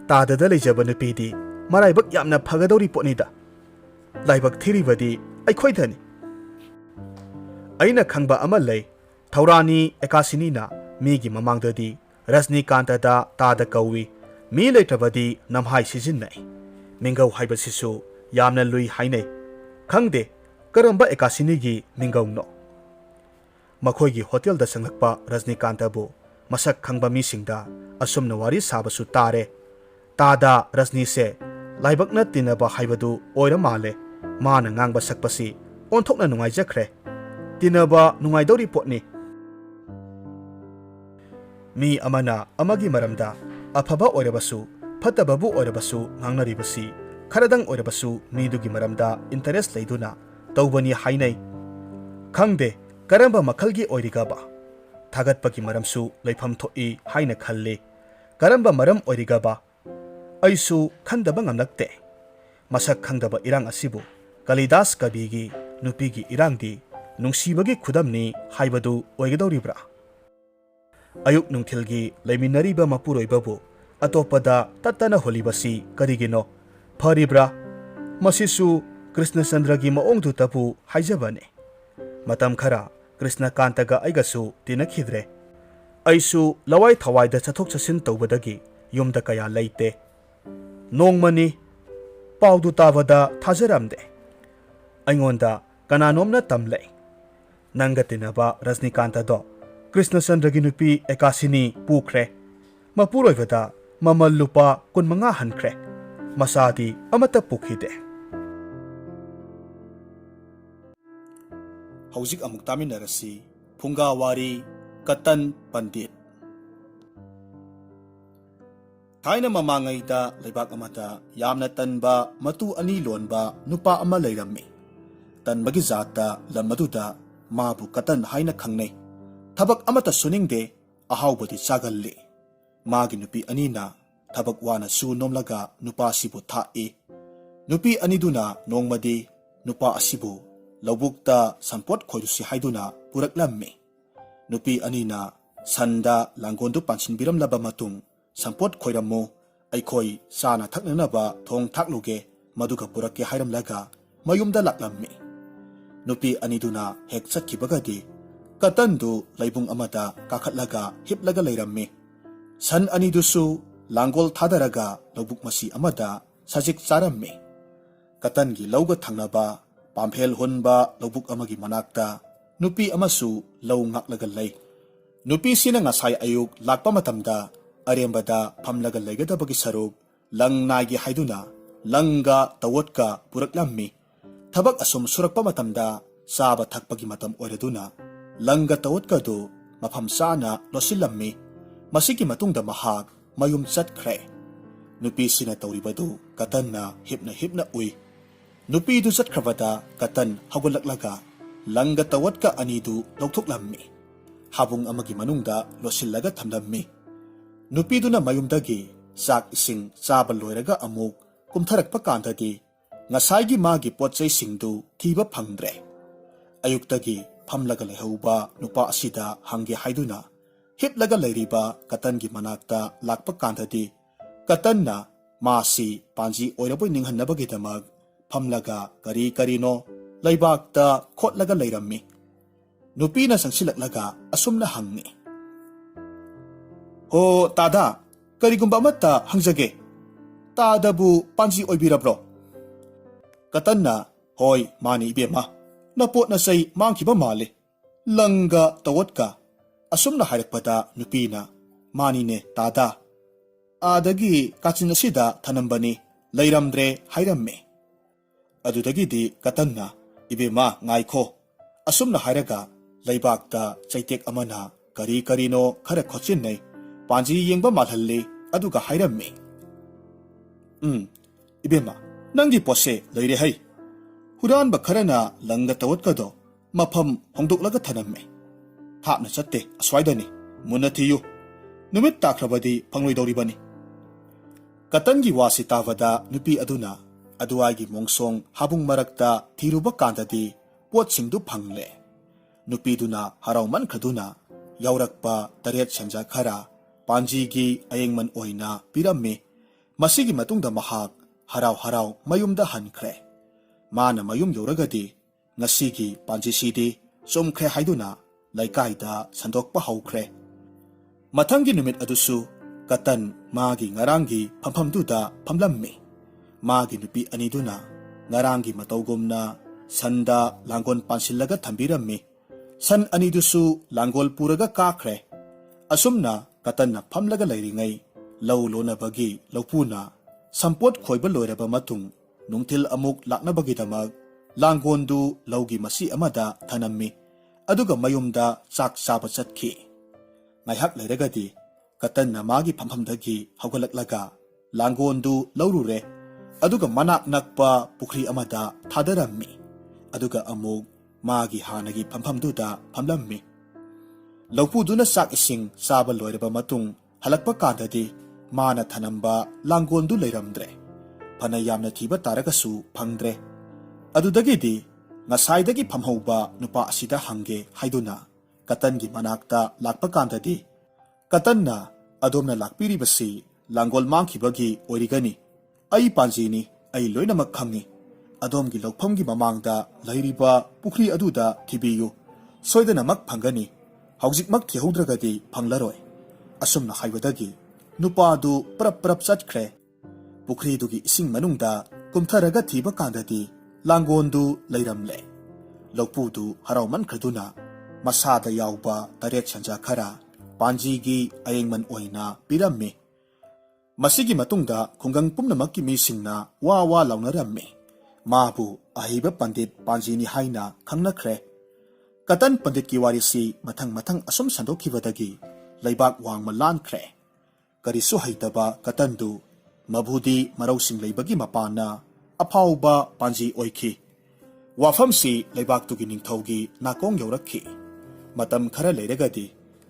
tadada leijaba nupidi maraibak yamna phagadori potnida laibak thiribadi aikhoidani aina khangba ama lei Thaurani Ekasinina migi mamangdadi Rajnikanta da tada kawi mi leitabadi namhai sijinnai mingau haibasisu yamna lui hainai khangde karamba Ekasinigi mingauno Makhoigi hotel da sanglakpa Rajnikanta bu masak khangba mi singda asumna wari sabasu tare ꯇꯥꯗ ꯔꯖꯅꯤꯁꯦ ꯂꯥꯏꯕꯛꯅ ꯇꯤꯟꯅꯕ ꯍꯥꯏꯕꯗꯨ ꯑꯣꯏꯔ ꯃꯥꯜꯂꯦ ꯃꯥꯅ ꯉꯥꯡꯕ ꯁꯛꯄꯁꯤ ꯑꯣꯟꯊꯣꯛꯅ ꯅꯨꯡꯉꯥꯏꯖꯈ꯭ꯔꯦ ꯇꯤꯟꯅꯕ ꯅꯨꯡꯉꯥꯏꯗꯧꯔꯤ ꯄꯣꯠꯅꯤ ꯃꯤ ꯑꯃꯅ ꯑꯃꯒꯤ ꯃꯔꯝꯗ ꯑꯐꯕ ꯑꯣꯏꯔꯕꯁꯨ ꯐꯠꯇꯕꯕꯨ ꯑꯣꯏꯔꯕꯁꯨ ꯉꯥꯡꯅꯔꯤꯕꯁꯤ ꯈꯔꯗꯪ ꯑꯣꯏꯔꯕꯁꯨ ꯃꯤꯗꯨꯒꯤ ꯃꯔꯝꯗ ꯏꯟꯇꯔꯦꯁ ꯂꯩꯗꯨꯅ ꯇꯧꯕꯅꯤ ꯍꯥꯏꯅꯩ ꯈꯪꯗꯦ ꯀꯔꯝꯕ ꯃꯈꯜꯒꯤ ꯑꯣꯏꯔꯤꯒꯕ ꯊꯥꯒꯠꯄꯒꯤ ꯃꯔꯝꯁꯨ ꯂꯩꯐꯝ ꯊꯣꯛꯏ ꯍꯥꯏꯅ ꯈꯜꯂꯤ ꯀꯔꯝꯕ ꯃꯔꯝ ꯑꯣꯏꯔꯤꯒꯕ ꯑꯩꯁꯨ ꯈꯟꯗꯕ ꯉꯝꯂꯛꯇꯦ ꯃꯁꯛ ꯈꯪꯗꯕ ꯏꯔꯥꯡ ꯑꯁꯤꯕꯨ ꯀꯂꯤꯗꯥꯁ ꯀꯕꯤꯒꯤ ꯅꯨꯄꯤꯒꯤ ꯏꯔꯥꯡꯗꯤ ꯅꯨꯡꯁꯤꯕꯒꯤ ꯈꯨꯗꯝꯅꯤ ꯍꯥꯏꯕꯗꯨ ꯑꯣꯏꯒꯗꯧꯔꯤꯕ꯭ꯔꯥ ꯑꯌꯨꯛ ꯅꯨꯡꯊꯤꯜꯒꯤ ꯂꯩꯃꯤꯟꯅꯔꯤꯕ ꯃꯄꯨꯔꯣꯏꯕꯕꯨ ꯑꯇꯣꯞꯄꯗ ꯇꯠꯇꯅ ꯍꯣꯜꯂꯤꯕꯁꯤ ꯀꯔꯤꯒꯤꯅꯣ ꯐꯔꯤꯕ꯭ꯔꯥ ꯃꯁꯤꯁꯨ ꯀ꯭ꯔꯤꯁꯅꯆꯟꯗ꯭ꯔꯒꯤ ꯃꯑꯣꯡꯗꯨꯇꯕꯨ ꯍꯥꯏꯖꯕꯅꯤ ꯃꯇꯝ ꯈꯔ ꯀ꯭ꯔꯤꯁꯅꯀꯥꯟꯇꯒ ꯑꯩꯒꯁꯨ ꯇꯤꯟꯅꯈꯤꯗ꯭ꯔꯦ ꯑꯩꯁꯨ ꯂꯋꯥꯏ ꯊꯋꯥꯏꯗ ꯆꯠꯊꯣꯛ ꯆꯠꯁꯤꯟ ꯇꯧꯕꯗꯒꯤ ꯌꯨꯝꯗ ꯀꯌꯥ ꯂꯩꯇꯦ ꯅꯣꯡꯃꯅꯤ ꯄꯥꯎꯗꯨ ꯇꯥꯕꯗ ꯊꯥꯖꯔꯝꯗꯦ ꯑꯩꯉꯣꯟꯗ ꯀꯅꯥꯅꯣꯝꯅ ꯇꯝꯂꯦ ꯅꯪꯒ ꯇꯤꯟꯅꯕ ꯔꯖꯅꯤꯀꯥꯟꯇꯗꯣ ꯀ꯭ꯔꯤꯁꯅꯆꯟꯗ꯭ꯔꯒꯤ ꯅꯨꯄꯤ ꯑꯦꯀꯥꯁꯤꯅꯤ ꯄꯨꯈ꯭ꯔꯦ ꯃꯄꯨꯔꯣꯏꯕꯗ ꯃꯃꯜ ꯂꯨꯄꯥ 15 ꯍꯟꯈ꯭ꯔꯦ ꯃꯆꯥꯗꯤ ꯑꯃꯠꯇ ꯄꯣꯛꯈꯤꯗꯦ ꯍꯧꯖꯤꯛ ꯑꯃꯨꯛ ꯇꯥꯃꯤꯟꯅꯔꯁꯤ ꯐꯨꯡꯒꯥ ꯋꯥꯔꯤ ꯀꯇꯟ ꯄꯟꯗꯤꯠ ꯊꯥꯏꯅ ꯃꯃꯥꯡꯉꯩꯗ ꯂꯩꯕꯥꯛ ꯑꯃꯗ ꯌꯥꯝꯅ ꯇꯟꯕ ꯃꯇꯨ 2 ꯂꯣꯟꯕ ꯅꯨꯄꯥ ꯑꯃ ꯂꯩꯔꯝꯃꯤ ꯇꯟꯕꯒꯤ ꯖꯥꯠꯇ ꯂꯝ ꯑꯗꯨꯗ ꯃꯥꯕꯨ ꯀꯇꯟ ꯍꯥꯏꯅ ꯈꯪꯅꯩ ꯊꯕꯛ ꯑꯃꯠꯇ ꯁꯨꯅꯤꯡꯗꯦ ꯑꯍꯥꯎꯕꯗꯤ ꯆꯥꯒꯜꯂꯤ ꯃꯥꯒꯤ ꯅꯨꯄꯤ ꯑꯅꯤꯅ ꯊꯕꯛ ꯋꯥꯅ ꯁꯨ ꯅꯣꯝꯂꯒ ꯅꯨꯄꯥꯁꯤꯕꯨ ꯊꯥꯛꯏ ꯅꯨꯄꯤ ꯑꯅꯤꯗꯨꯅ ꯅꯣꯡꯃꯗꯤ ꯅꯨꯄꯥ ꯑꯁꯤꯕꯨ ꯂꯧꯕꯨꯛꯇ ꯁꯟꯄꯣꯠ ꯈꯣꯏꯔꯨꯁꯤ ꯍꯥꯏꯗꯨꯅ ꯄꯨꯔꯛꯂꯝꯃꯤ ꯅꯨꯄꯤ ꯑꯅꯤꯅ ꯁꯟꯗ ꯂꯥꯡꯒꯣꯟꯗꯨ ꯄꯥꯟꯁꯤꯟꯕꯤꯔꯝꯂꯕ ꯃꯇꯨꯡ ꯁꯟꯄꯣꯠ ꯈꯣꯏꯔꯝꯃꯨ ꯑꯩꯈꯣꯏ ꯆꯥꯅ ꯊꯛꯅꯅꯕ ꯊꯣꯡ ꯊꯥꯛꯂꯨꯒꯦ ꯃꯗꯨꯒ ꯄꯨꯔꯛꯀꯦ ꯍꯥꯏꯔꯝꯂꯒ ꯃꯌꯨꯝꯗ ꯂꯥꯛꯂꯝꯃꯤ ꯅꯨꯄꯤ ꯑꯅꯤꯗꯨꯅ ꯍꯦꯛ ꯆꯠꯈꯤꯕꯒꯗꯤ ꯀꯇꯟꯗꯨ ꯂꯩꯕꯨꯡ ꯑꯃꯗ ꯀꯥꯈꯠꯂꯒ ꯍꯤꯞꯂꯒ ꯂꯩꯔꯝꯃꯤ ꯁꯟ ꯑꯅꯤꯗꯨꯁꯨ ꯂꯥꯡꯒꯣꯜ ꯊꯥꯗꯔꯒ ꯂꯧꯕꯨꯛ ꯃꯁꯤ ꯑꯃꯗ ꯁꯖꯤꯛ ꯆꯥꯔꯝꯃꯤ ꯀꯇꯟꯒꯤ ꯂꯧꯒ ꯊꯪꯅꯕ ꯄꯥꯝꯐꯦꯜ ꯍꯨꯟꯕ ꯂꯧꯕꯨꯛ ꯑꯃꯒꯤ ꯃꯅꯥꯛꯇ ꯅꯨꯄꯤ ꯑꯃꯁꯨ ꯂꯧ ꯉꯥꯛꯂꯒ ꯂꯩ ꯅꯨꯄꯤꯁꯤꯅ ꯉꯁꯥꯏ ꯑꯌꯨꯛ ꯂꯥꯛꯄ ꯃꯇꯝꯗ ꯑꯔꯦꯝꯕꯗ ꯐꯝꯂꯒ ꯂꯩꯒꯗꯕꯒꯤ ꯁꯔꯨꯛ ꯂꯪ ꯅꯥꯏꯒꯦ ꯍꯥꯏꯗꯨꯅ ꯂꯪꯒ ꯇꯋꯠꯀ ꯄꯨꯔꯛꯂꯝꯃꯤ ꯊꯕꯛ ꯑꯁꯨꯝ ꯁꯨꯔꯛꯄ ꯃꯇꯝꯗ ꯆꯥꯕ ꯊꯛꯄꯒꯤ ꯃꯇꯝ ꯑꯣꯏꯔꯗꯨꯅ ꯂꯪꯒ ꯇꯋꯠꯀꯗꯨ ꯃꯐꯝ ꯆꯥꯅ ꯂꯣꯠꯁꯤꯜꯂꯝꯃꯤ ꯃꯁꯤꯒꯤ ꯃꯇꯨꯡꯗ ꯃꯍꯥꯛ ꯃꯌꯨꯝ ꯆꯠꯈ꯭ꯔꯦ ꯅꯨꯄꯤꯁꯤꯅ ꯇꯧꯔꯤꯕꯗꯨ ꯀꯇꯟꯅ ꯍꯤꯞꯅ ꯍꯤꯞꯅ ꯎꯏ ꯅꯨꯄꯤꯗꯨ ꯆꯠꯈ꯭ꯔꯕꯗ ꯀꯇꯟ ꯍꯧꯒꯠꯂꯛꯂꯒ ꯂꯪꯒ ꯇꯋꯠꯀ ꯑꯅꯤꯗꯨ ꯂꯧꯊꯣꯛꯂꯝꯃꯤ ꯍꯥꯕꯨꯡ ꯑꯃꯒꯤ ꯃꯅꯨꯡꯗ ꯂꯣꯠꯁꯤꯜꯂꯒ ꯊꯝꯂꯝꯃꯤ ꯅꯨꯄꯤꯗꯨꯅ ꯃꯌꯨꯝꯗꯒꯤ ꯆꯥꯛ ꯏꯁꯤꯡ ꯆꯥꯕ ꯂꯣꯏꯔꯒ ꯑꯃꯨꯛ ꯀꯨꯝꯊꯔꯛꯄ ꯀꯥꯟꯗꯗꯤ ꯉꯁꯥꯏꯒꯤ ꯃꯥꯒꯤ ꯄꯣꯠꯆꯩꯁꯤꯡꯗꯨ ꯊꯤꯕ ꯐꯪꯗ꯭ꯔꯦ ꯑꯌꯨꯛꯇꯒꯤ ꯐꯝꯂꯒ ꯂꯩꯍꯧꯕ ꯅꯨꯄꯥ ꯑꯁꯤꯗ ꯍꯪꯒꯦ ꯍꯥꯏꯗꯨꯅ ꯍꯤꯞꯂꯒ ꯂꯩꯔꯤꯕ ꯀꯇꯟꯒꯤ ꯃꯅꯥꯛꯇ ꯂꯥꯛꯄ ꯀꯥꯟꯗꯗꯤ ꯀꯇꯟꯅ ꯃꯥꯁꯤ ꯄꯥꯟꯖꯤ ꯑꯣꯏꯔꯕꯣꯏ ꯅꯤꯡꯍꯟꯅꯕꯒꯤꯗꯃꯛ ꯐꯝꯂꯒ ꯀꯔꯤ ꯀꯔꯤꯅꯣ ꯂꯩꯕꯥꯛꯇ ꯈꯣꯠꯂꯒ ꯂꯩꯔꯝꯃꯤ ꯅꯨꯄꯤꯅ ꯆꯪꯁꯤꯜꯂꯛꯂꯒ ꯑꯁꯨꯝꯅ ꯍꯪꯉꯤ ꯍꯣ ꯇꯥꯗꯥ ꯀꯔꯤꯒꯨꯝꯕ ꯑꯃꯠꯇ ꯍꯪꯖꯒꯦ ꯇꯥꯗꯕꯨ ꯄꯥꯟꯖꯤ ꯑꯣꯏꯕꯤꯔꯕ꯭ꯔꯣ ꯀꯇꯟꯅ ꯍꯣꯏ ꯃꯥꯅꯤ ꯏꯕꯦꯝꯃ ꯅꯄꯣꯠ ꯅꯆꯩ ꯃꯥꯡꯈꯤꯕ ꯃꯥꯜꯂꯤ ꯂꯪꯒ ꯇꯋꯠꯀ ꯑꯁꯨꯝꯅ ꯍꯥꯏꯔꯛꯄꯗ ꯅꯨꯄꯤꯅ ꯃꯥꯅꯤꯅꯦ ꯇꯥꯗꯥ ꯑꯥꯗꯒꯤ ꯀꯥꯆꯤꯟ ꯑꯁꯤꯗ ꯊꯅꯝꯕꯅꯤ ꯂꯩꯔꯝꯗ꯭ꯔꯦ ꯍꯥꯏꯔꯝꯃꯤ ꯑꯗꯨꯗꯒꯤꯗꯤ ꯀꯇꯟꯅ ꯏꯕꯦꯝꯃ ꯉꯥꯏꯈꯣ ꯑꯁꯨꯝꯅ ꯍꯥꯏꯔꯒ ꯂꯩꯕꯥꯛꯇ ꯆꯩꯇꯦꯛ ꯑꯃꯅ ꯀꯔꯤ ꯀꯔꯤꯅꯣ ꯈꯔ ꯈꯣꯠꯆꯤꯟꯅꯩ ꯄꯥꯟꯖꯤ ꯌꯦꯡꯕ ꯃꯥꯜꯍꯜꯂꯤ ꯑꯗꯨꯒ ꯍꯥꯏꯔꯝꯃꯤ ꯏꯕꯦꯝꯃ ꯅꯪꯒꯤ ꯄꯣꯠꯁꯦ ꯂꯩꯔꯦ ꯍꯩ ꯍꯨꯔꯥꯟꯕ ꯈꯔꯅ ꯂꯪꯒ ꯇꯋꯠꯀꯗꯣ ꯃꯐꯝ ꯍꯣꯡꯗꯣꯛꯂꯒ ꯊꯅꯝꯃꯦ ꯊꯥꯞꯅ ꯆꯠꯇꯦ ꯑꯁ꯭ꯋꯥꯏꯗꯅꯤ ꯃꯨꯟꯅ ꯊꯤꯌꯨ ꯅꯨꯃꯤꯠ ꯇꯥꯈ꯭ꯔꯕꯗꯤ ꯐꯪꯂꯣꯏꯗꯧꯔꯤꯕꯅꯤ ꯀꯇꯟꯒꯤ ꯋꯥꯁꯤ ꯇꯥꯕꯗ ꯅꯨꯄꯤ ꯑꯗꯨꯅ ꯑꯗꯨꯋꯥꯏꯒꯤ ꯃꯣꯡꯁꯣꯡ ꯍꯥꯕꯨꯡ ꯃꯔꯛꯇ ꯊꯤꯔꯨꯕ ꯀꯥꯟꯗꯗꯤ ꯄꯣꯠꯁꯤꯡꯗꯨ ꯐꯪꯂꯦ ꯅꯨꯄꯤꯗꯨꯅ ꯍꯔꯥꯎꯃꯟꯈ꯭ꯔꯗꯨꯅ ꯌꯥꯎꯔꯛꯄ 8 ꯁꯦꯟꯖꯥ ꯈꯔ ꯄꯥꯟꯖꯤꯒꯤ ꯑꯌꯦꯡꯃꯟ ꯑꯣꯏꯅ ꯄꯤꯔꯝꯃꯤ ꯃꯁꯤꯒꯤ ꯃꯇꯨꯡꯗ ꯃꯍꯥꯛ ꯍꯔꯥꯎ ꯍꯔꯥꯎ ꯃꯌꯨꯝꯗ ꯍꯟꯈ꯭ꯔꯦ ꯃꯥꯅ ꯃꯌꯨꯝ ꯌꯧꯔꯒꯗꯤ ꯉꯁꯤꯒꯤ ꯄꯥꯟꯖꯤꯁꯤꯗꯤ ꯆꯨꯝꯈ꯭ꯔꯦ ꯍꯥꯏꯗꯨꯅ ꯂꯩꯀꯥꯏꯗ ꯁꯟꯗꯣꯛꯄ ꯍꯧꯈ꯭ꯔꯦ ꯃꯊꯪꯒꯤ ꯅꯨꯃꯤꯠ ꯑꯗꯨꯁꯨ ꯀꯇꯟ ꯃꯥꯒꯤ ꯉꯔꯥꯡꯒꯤ ꯐꯝꯐꯝꯗꯨꯗ ꯐꯝꯂꯝꯃꯤ ꯃꯥꯒꯤ ꯅꯨꯄꯤ ꯑꯅꯤꯗꯨꯅ ꯉꯔꯥꯡꯒꯤ ꯃꯇꯧꯒꯨꯝꯅ ꯁꯟꯗ ꯂꯥꯡꯒꯣꯜ ꯄꯥꯟꯁꯤꯜꯂꯒ ꯊꯝꯕꯤꯔꯝꯃꯤ ꯁꯟ ꯑꯅꯤꯗꯨꯁꯨ ꯂꯥꯡꯒꯣꯜ ꯄꯨꯔꯒ ꯀꯥꯈ꯭ꯔꯦ ꯑꯁꯨꯝꯅ ꯀꯇꯟꯅ ꯐꯝꯂꯒ ꯂꯩꯔꯤꯉꯩ lau lonabagi laupuna sampot khoiba loiraba matung nungtil amuk laknabagidamag langgondu laugi masi amada thanammi aduga mayumda chak saba chatkhi ngaihak leiragadi katanna magi phamhamdagi hawgalaklaga langgondu laurure aduga manak nakpa pukhri amada thadarammi aduga amuk magi hanagi phamhamduda phamlammi laupuduna sak ising saba loiraba matung halakpa kandadi mana thanamba langgondu leiramdre phana yamna thiba taragasu phangdre adudagidi ngasaidagi phamhauba nupa asida hange haiduna katangi manakta lakpa kandadi katanna adomna lakpiribasi langol mangkhibagi oirigani ai panjini ai loinamak khangi adomgi lokphamgi mamangda lairiba pukhri aduda thibiyu soidanamak phangani haujikmak thihaudragadi phanglaroi asumna haibadagi nupadu prap chatkre pukhri dugi ising manungda kumtharaga thiba kandadi langgondu leiramle lokpudu harauman khaduna masada yauba tarek sanja khara panjigi ayengman oina pirammi masigi matungda khungang pumnamakki misingna wa launarammi mabu ahiba pandit panjini haina khangnakhre katan pandit ki warisi mathang asum sandokhibadagi leibak wangma lankhre karisu haitaba katandu mabudi marausing leibagi mapana afauba panji oikhi wafamsi leibak tugi ningthaugi nakong yaurakhi matam khara leiragadi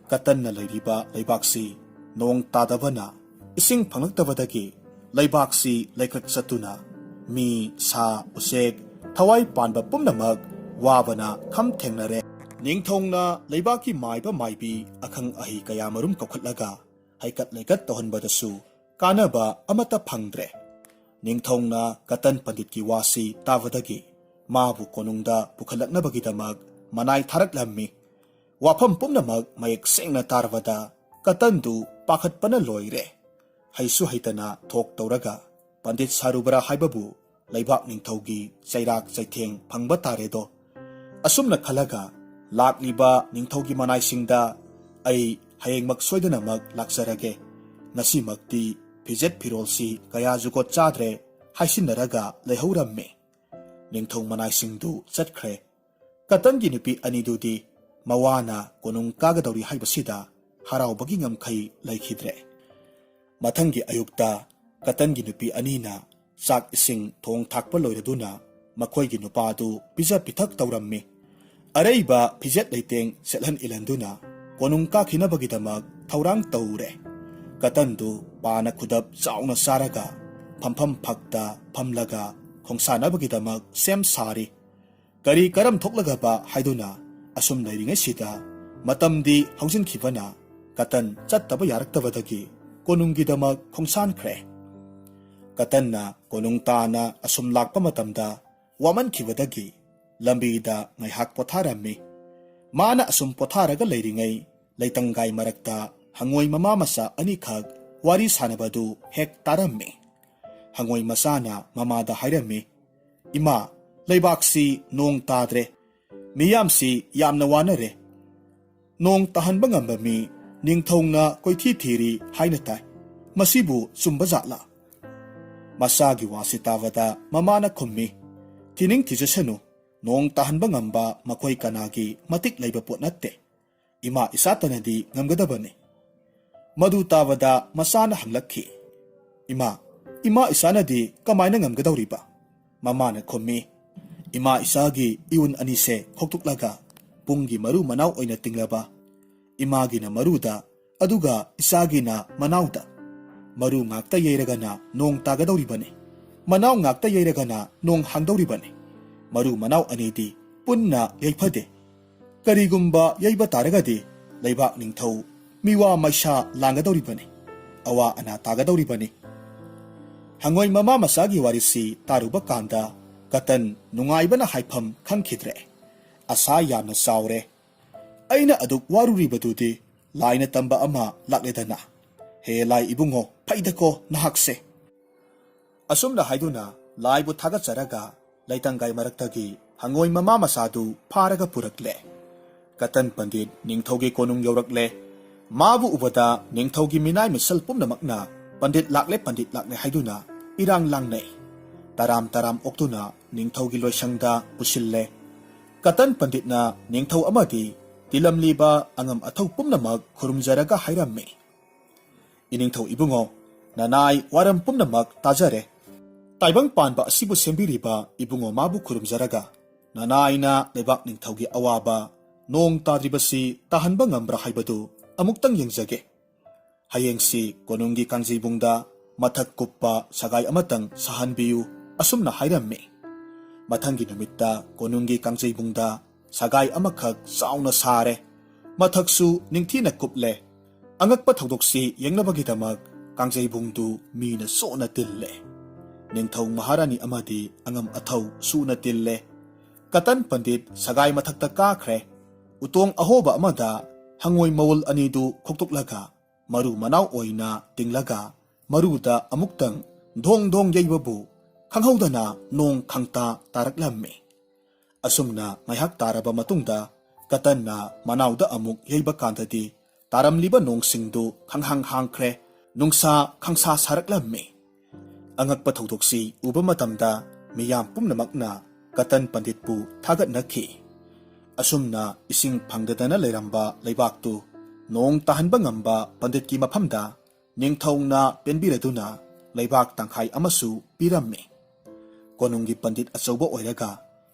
katanna leiriba leibaksi nong tadabana ising phangaktabadagi leibaksi laikhak chatuna mi sa usek thawai panba pumnamak wabana kham thengnare ningthongna leibaki maiba maibi akhang ahi kaya marum kokhatlaga haikat leikat tohanbadasu kanaba amata phangdre ningthongna katan pandit ki wasi tavadagi mabu konungda pukhalaknabagidamak manai tharaklammi wafam pumnamak mayek sengna tarvada katandu pakhatpana loire haisu haitana thok tauraga pandit sarubara haibabu leibak ningthaugi chairak chaitheng phangba taredo asumna khalaga lakliba ningthaugi manai singda ai hayengmak soidanamak laksarage ngasimakti fijet phirolsi kaya jukot chadre haisinaraga leihauramme ningthong manai singdu chatkhre katangi nupi anidudi mawana konung kagadawri haibasida haraubagi ngamkhai laikhidre mathangi ayukta katangi nupi anina sak ising thong thakpa loiraduna makhoigi nupadu pija pithak tawrammi areiba fijet leiteng selhan ilanduna konung ka khinabagidamak thaurang taure katandu pana khudap chauna saraga phampham phakta phamlaga khongsanabagi sem sari kari karam thoklaga ba haiduna asum leiringai sida matamdi haujin khibana katan chattaba yaraktabadagi konungi damak khongsan khre katanna konung tana asum lakpa matamda waman khibadagi lambida ngaihak potharammi mana asum potharaga leiringai leitangai marakta hangoi mama masa anikhak wari sanabadu hek tarammi hangoi masana mamada hairami ima leibaksi nong tadre miyamsi yamna wanare nong tahanba ngamba mi ningthongna koithi thiri haina tai masibu chumba jatla masagi wasitawada mamana khummi tining tijasanu nong tahanba ngamba makoi kanagi matik leiba pot natte ima isatanadi ngamgadabane madu tawada masana hamlakhi ima isanadi kamaina ngamgadawriba mamana khommi ima isagi iun anise khoktuklaga punggi maru manaw oina tinglaba imagi na maruda aduga isagi na manawda maru ngakta yeiragana nong tagadawribane manaw ngakta yeiragana nong hangdawribane maru manaw anidi punna yaiphade karigumba yaiba taragadi leibak ningthau miwa maisha langadawribane awa ana tagadawribane hangoi mama masagi warisi taruba kanda katan nungaibana haifam khangkhidre asa yamna saure aina aduk waruribadudi laina tamba ama lakledana he lai ibungo faidako nahakse asumna haiduna laibu thaga charaga laitangai maraktagi hangoi mama masadu pharaga purakle katan pandit ningthogi konung yaurakle mabu ubada ningthogi minai misal pumnamakna pandit lakle haiduna irang langnei taram oktuna ningthaugi loisangda pusille katan pandit na ningthau amadi tilamliba angam athau pumnamak khurumjaraga hairammi iningthau ibungo nanai waram pumnamak tajare taibang panba asibu sembiriba ibungo mabu khurumjaraga nanaina lebak ningthaugi awaba nong tadribasi tahanba ngambra haibadu amuktang yengjage hayengsi konunggi kangjibungda mathak kuppa sagai amatang sahanbiyu asumna hairammi mathanggi numitta konunggi kangjibungda sagai amakhak sauna sare mathaksu ningthina kuple angakpa thodoksi yengnabagi-damak kangjibungdu mina sona tille ningthau maharani amadi angam athau suna tille katan pandit sagai mathakta kakhre utong ahoba amada hangoi mawul anidu khoktoklaga maru manau oina tinglaga maruda amuktang dong yaibabu khanghaudana nong khangta taraklammi asumna ngaihak taraba matungda katanna manauda amuk yaiba kandadi taramliba nongsingdu khanghang hangkhre nungsa khangsa saraklammi angakpa thodoksi uba matamda miyam pumnamakna katan panditpu thagatnakhi asumna ising phangdadana leiramba leibaktu nong tahanba ngamba panditki mafamda ningthauna penbiraduna leibak tangkhai amasu pirammi konunggi pandit achauba oiraga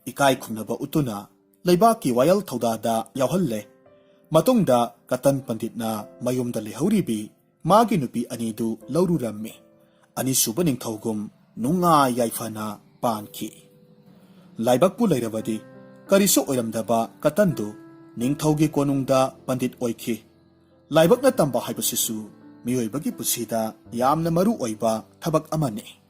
ikai khumnaba utuna leibakki wayal thodada yawhalle matungda katan panditna mayumda lehoribi magi nupi anidu laururammi anisuba ningthaugum nunga yaifana pankhi laibakpu leirabadi karisu oiramdaba katandu ningthaugi konungda pandit oikhi laibakna tamba haibasisu miyoibagi pusida yamna maru oiba thabak amane